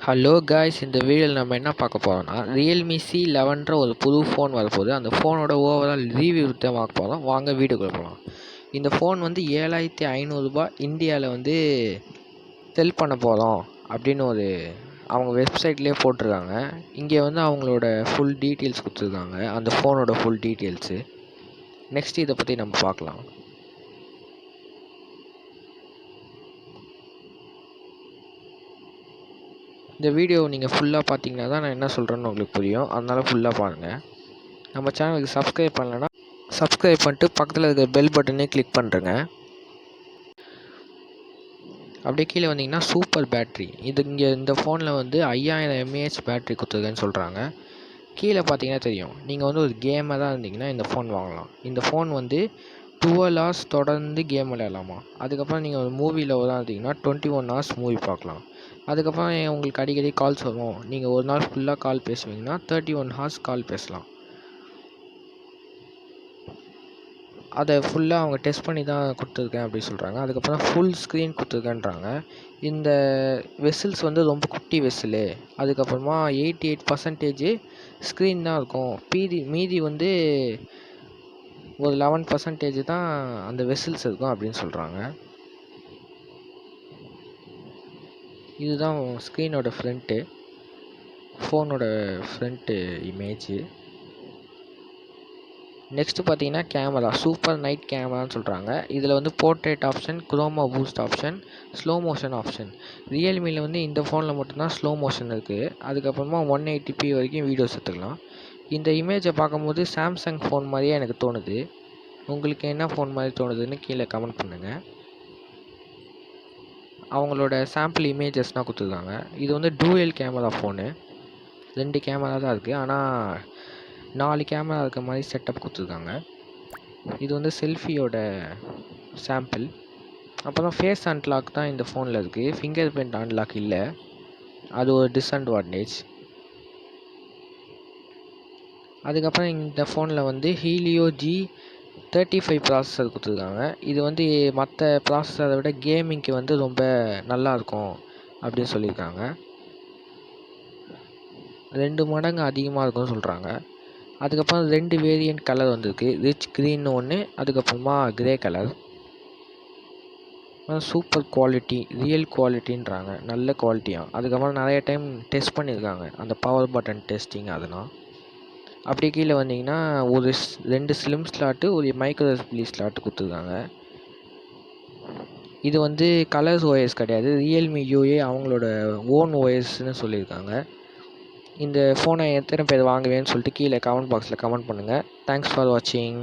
Hello guys, இந்த வீடியோவில் நம்ம என்ன பார்க்க போகிறோம்னா ரியல்மி C11ன்ற ஒரு புது ஃபோன் வரப்போகுது. அந்த ஃபோனோட ஓவரால் ரிவ்யூ தான் பார்க்க போகிறோம். வாங்க வீடியோக்குள்ள போகலாம். இந்த ஃபோன் வந்து 7500 இந்தியாவில் வந்து செல் பண்ண போகிறோம் அப்படின்னு அவங்க வெப்சைட்லேயே போட்டிருக்காங்க. இங்கே வந்து அவங்களோட ஃபுல் டீட்டெயில்ஸ் கொடுத்துருக்காங்க, அந்த ஃபோனோட ஃபுல் டீட்டெயில்ஸு. நெக்ஸ்ட் இதை பற்றி நம்ம பார்க்கலாம். இந்த வீடியோ நீங்கள் ஃபுல்லாக பார்த்தீங்கன்னா தான் நான் என்ன சொல்கிறேன்னு உங்களுக்கு புரியும். அதனால் ஃபுல்லாக பாருங்கள். நம்ம சேனலுக்கு சப்ஸ்கிரைப் பண்ணலைன்னா சப்ஸ்கிரைப் பண்ணிட்டு பக்கத்தில் இருக்கிற பெல் பட்டனே கிளிக் பண்ணுறேங்க. அப்படியே கீழே வந்தீங்கன்னா சூப்பர் பேட்ரி. இங்கே இந்த ஃபோனில் வந்து 5000 mAh பேட்ரி கொடுத்துருக்குன்னு சொல்கிறாங்க. கீழே பார்த்தீங்கன்னா தெரியும். நீங்கள் வந்து ஒரு கேமாக தான் இருந்தீங்கன்னா இந்த ஃபோன் வாங்கலாம். இந்த ஃபோன் வந்து 12 hours தொடர்ந்து கேம் விளையாடலாமா. அதுக்கப்புறம் நீங்கள் ஒரு மூவியில் தான் இருந்தீங்கன்னா 21 hours மூவி பார்க்கலாம். அதுக்கப்புறம் உங்களுக்கு அடிக்கடி கால்ஸ் வரும். நீங்கள் ஒரு நாள் ஃபுல்லாக கால் பேசுவீங்கன்னா 31 hours கால் பேசலாம். அதை ஃபுல்லாக அவங்க டெஸ்ட் பண்ணி தான் கொடுத்துருக்கேன் அப்படின்னு சொல்கிறாங்க. அதுக்கப்புறம் ஃபுல் ஸ்க்ரீன் கொடுத்துருக்கேன்றாங்க. இந்த வெசில்ஸ் வந்து ரொம்ப குட்டி வெசிலு. அதுக்கப்புறமா 88% ஸ்க்ரீன் தான் இருக்கும். மீதி வந்து ஒரு 11% தான் அந்த வெசில்ஸ் இருக்கும் அப்படின்னு சொல்கிறாங்க. இதுதான் ஸ்க்ரீனோட ஃப்ரண்ட்டு, ஃபோனோட ஃப்ரண்ட்டு இமேஜு. நெக்ஸ்ட்டு பார்த்தீங்கன்னா கேமரா, சூப்பர் நைட் கேமரான்னு சொல்கிறாங்க. இதில் வந்து portrait option, chroma boost option, slow motion option. ரியல்மியில் வந்து இந்த ஃபோனில் மட்டும்தான் ஸ்லோ மோஷன் இருக்குது. அதுக்கப்புறமா 180p வரைக்கும் வீடியோஸ் எடுத்துக்கலாம். இந்த இமேஜை பார்க்கும்போது சாம்சங் ஃபோன் மாதிரியே எனக்கு தோணுது. உங்களுக்கு என்ன ஃபோன் மாதிரி தோணுதுன்னு கீழே கமெண்ட் பண்ணுங்கள். அவங்களோட சாம்பிள் இமேஜஸ்லாம் கொடுத்துருக்காங்க. இது வந்து டூயல் கேமரா ஃபோனு. 2 கேமரா தான் இருக்குது, ஆனால் 4 கேமரா இருக்க மாதிரி செட்டப் கொடுத்துருக்காங்க. இது வந்து செல்ஃபியோட சாம்பிள். அப்புறம் ஃபேஸ் அன்லாக் தான் இந்த ஃபோனில் இருக்குது. ஃபிங்கர் பிரிண்ட் அன்லாக் இல்லை, அது ஒரு டிஸ்அட்வான்டேஜ். அதுக்கப்புறம் இந்த ஃபோனில் வந்து ஹீலியோ G35 ப்ராசஸர் கொடுத்துருக்காங்க. இது வந்து மற்ற ப்ராசஸரை விட கேமிங்க்கு வந்து ரொம்ப நல்லாயிருக்கும் அப்படின்னு சொல்லியிருக்காங்க. 2 மடங்கு அதிகமாக இருக்கும்னு சொல்கிறாங்க. அதுக்கப்புறம் 2 வேரியண்ட் கலர் வந்திருக்கு. ரிச் க்ரீன் ஒன்று, அதுக்கப்புறமா grey colour. Super quality, real குவாலிட்டின்றாங்க, நல்ல குவாலிட்டியாக. அதுக்கப்புறம் நிறைய டைம் டெஸ்ட் பண்ணியிருக்காங்க, அந்த பவர் பட்டன் டெஸ்டிங் அதெல்லாம். அப்படி கீழே வந்தீங்கன்னா ஒரு 2 ஸ்லிம் ஸ்லாட்டு, ஒரு மைக்ரோ எஸ்டி ஸ்லாட்டு கொடுத்துருக்காங்க. இது வந்து கலர்ஸ் ஓஎஸ் கிடையாது, ரியல்மி யூஏ அவங்களோட ஓன் ஓஎஸ்ன்னு சொல்லியிருக்காங்க. இந்த ஃபோனை எத்தனை பேர் வாங்குவேன்னு சொல்லிட்டு கீழே கமெண்ட் பாக்ஸில் கமெண்ட் பண்ணுங்கள். தேங்க்ஸ் ஃபார் வாட்சிங்.